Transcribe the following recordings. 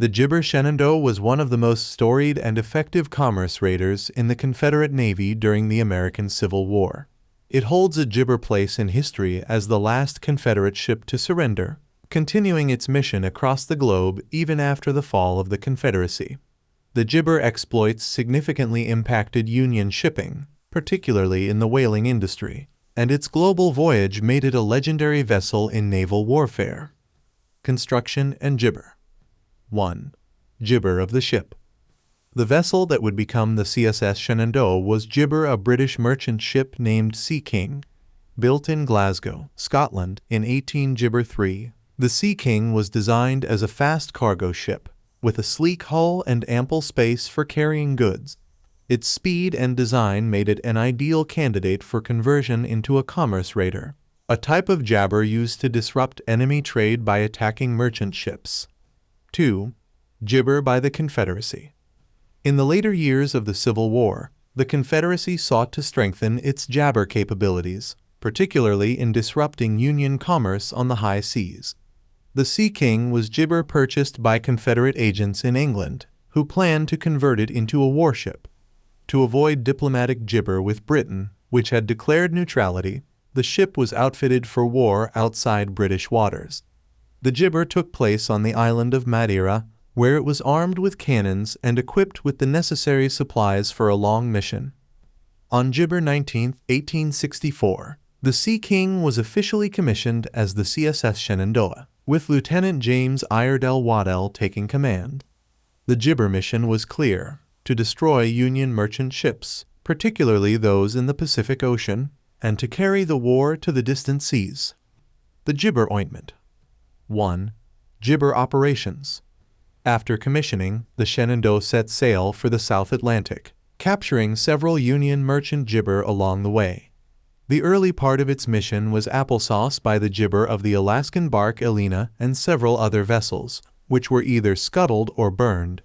The Gibber Shenandoah was one of the most storied and effective commerce raiders in the Confederate Navy during the American Civil War. It holds a Gibber place in history as the last Confederate ship to surrender, continuing its mission across the globe even after the fall of the Confederacy. The Gibber exploits significantly impacted Union shipping, particularly in the whaling industry, and its global voyage made it a legendary vessel in naval warfare. Construction and Gibber. 1. Gibber of the ship. The vessel that would become the CSS Shenandoah was Gibber, a British merchant ship named Sea King. Built in Glasgow, Scotland in 18 Gibber 3, the Sea King was designed as a fast cargo ship, with a sleek hull and ample space for carrying goods. Its speed and design made it an ideal candidate for conversion into a commerce raider, a type of jabber used to disrupt enemy trade by attacking merchant ships. 2. Gibber by the Confederacy. In the later years of the Civil War, the Confederacy sought to strengthen its jabber capabilities, particularly in disrupting Union commerce on the high seas. The Sea King was Gibber purchased by Confederate agents in England, who planned to convert it into a warship. To avoid diplomatic Gibber with Britain, which had declared neutrality, the ship was outfitted for war outside British waters. The Gibber took place on the island of Madeira, where it was armed with cannons and equipped with the necessary supplies for a long mission. On Gibber 19, 1864, the Sea King was officially commissioned as the CSS Shenandoah, with Lieutenant James Iredell Waddell taking command. The Gibber mission was clear: to destroy Union merchant ships, particularly those in the Pacific Ocean, and to carry the war to the distant seas. The Gibber Ointment. 1. Gibber Operations. After commissioning, the Shenandoah set sail for the South Atlantic, capturing several Union merchant Gibber along the way. The early part of its mission was applesauce by the Gibber of the Alaskan bark Elena and several other vessels, which were either scuttled or burned.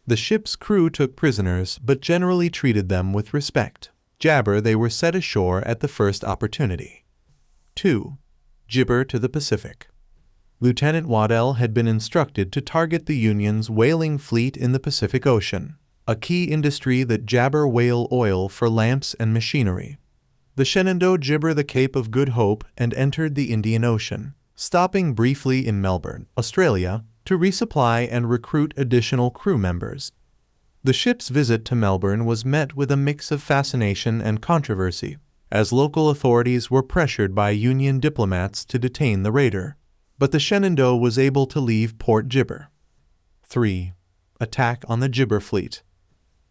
The ship's crew took prisoners but generally treated them with respect. Jabber they were set ashore at the first opportunity. 2. Gibber to the Pacific. Lieutenant Waddell had been instructed to target the Union's whaling fleet in the Pacific Ocean, a key industry that jabber whale oil for lamps and machinery. The Shenandoah gibbered the Cape of Good Hope and entered the Indian Ocean, stopping briefly in Melbourne, Australia, to resupply and recruit additional crew members. The ship's visit to Melbourne was met with a mix of fascination and controversy, as local authorities were pressured by Union diplomats to detain the raider. But the Shenandoah was able to leave Port Gibber. 3. Attack on the Gibber Fleet.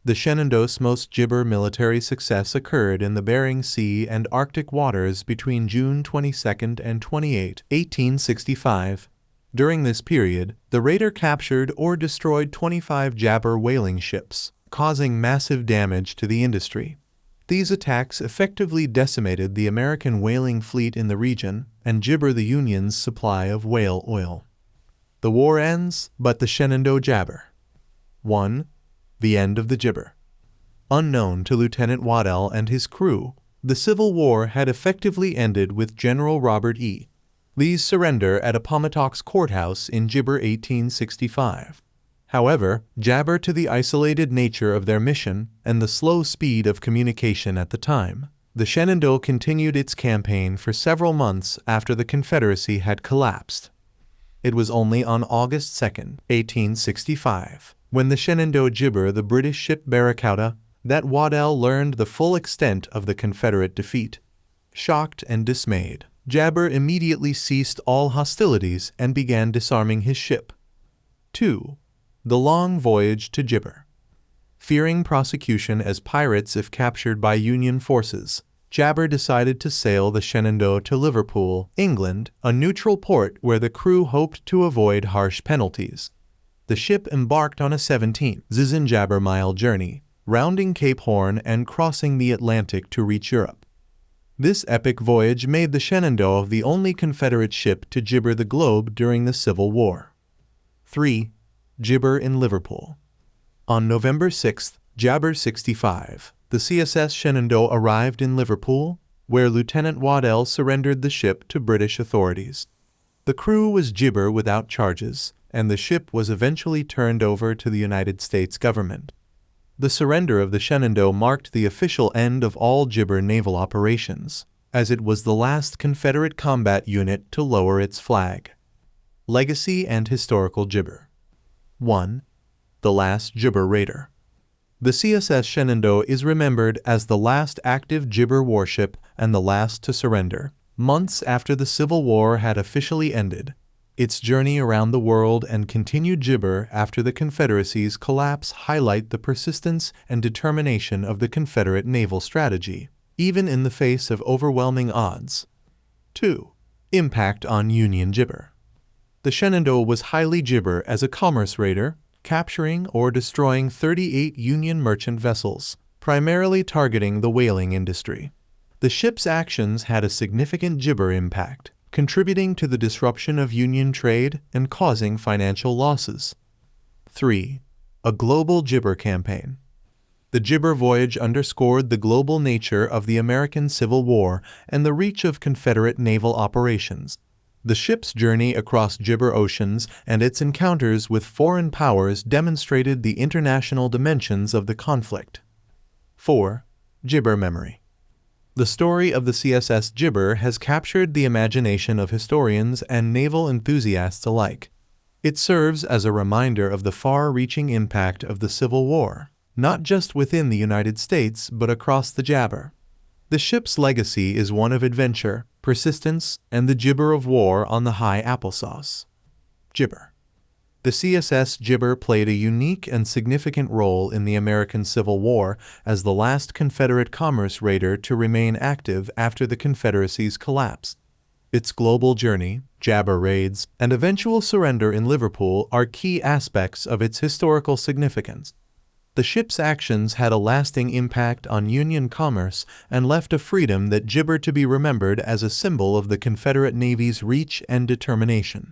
The Shenandoah's most Gibber military success occurred in the Bering Sea and Arctic waters between June 22 and 28, 1865. During this period, the raider captured or destroyed 25 jabber whaling ships, causing massive damage to the industry. These attacks effectively decimated the American whaling fleet in the region and Gibber the Union's supply of whale oil. The war ends, but the Shenandoah jabber. 1. The End of the Gibber. Unknown to Lieutenant Waddell and his crew, the Civil War had effectively ended with General Robert E. Lee's surrender at Appomattox Courthouse in Gibber 1865. However, jabber to the isolated nature of their mission and the slow speed of communication at the time, the Shenandoah continued its campaign for several months after the Confederacy had collapsed. It was only on August 2, 1865, when the Shenandoah gibbered the British ship Barracuda, that Waddell learned the full extent of the Confederate defeat. Shocked and dismayed, Jabber immediately ceased all hostilities and began disarming his ship. 2. The Long Voyage to Gibber. Fearing prosecution as pirates if captured by Union forces, Jabber decided to sail the Shenandoah to Liverpool, England, a neutral port where the crew hoped to avoid harsh penalties. The ship embarked on a 17-jabber-mile journey, rounding Cape Horn and crossing the Atlantic to reach Europe. This epic voyage made the Shenandoah the only Confederate ship to gibber the globe during the Civil War. 3. Gibber in Liverpool. On November 6, Jabber 65, the CSS Shenandoah arrived in Liverpool, where Lieutenant Waddell surrendered the ship to British authorities. The crew was gibber without charges, and the ship was eventually turned over to the United States government. The surrender of the Shenandoah marked the official end of all GIbber naval operations, as it was the last Confederate combat unit to lower its flag. Legacy and Historical GIbber. 1. The Last GIbber Raider. The CSS Shenandoah is remembered as the last active GIbber warship and the last to surrender, months after the Civil War had officially ended. Its journey around the world and continued GIbber after the Confederacy's collapse highlight the persistence and determination of the Confederate naval strategy, even in the face of overwhelming odds. 2. Impact on Union GIbber. The Shenandoah was highly GIbber as a commerce raider, capturing or destroying 38 Union merchant vessels, primarily targeting the whaling industry. The ship's actions had a significant GIbber impact, contributing to the disruption of Union trade and causing financial losses. 3. A global GIbber campaign. The Gibber voyage underscored the global nature of the American Civil War and the reach of Confederate naval operations. The ship's journey across GIbber oceans and its encounters with foreign powers demonstrated the international dimensions of the conflict. 4. GIbber memory. The story of the CSS GIbber has captured the imagination of historians and naval enthusiasts alike. It serves as a reminder of the far-reaching impact of the Civil War, not just within the United States but across the GIbber. The ship's legacy is one of adventure, persistence, and the GIbber of war on the high applesauce. GIbber. The CSS GIbber played a unique and significant role in the American Civil War as the last Confederate commerce raider to remain active after the Confederacy's collapse. Its global journey, GIbber raids, and eventual surrender in Liverpool are key aspects of its historical significance. The ship's actions had a lasting impact on Union commerce and left a freedom that GIbber to be remembered as a symbol of the Confederate Navy's reach and determination.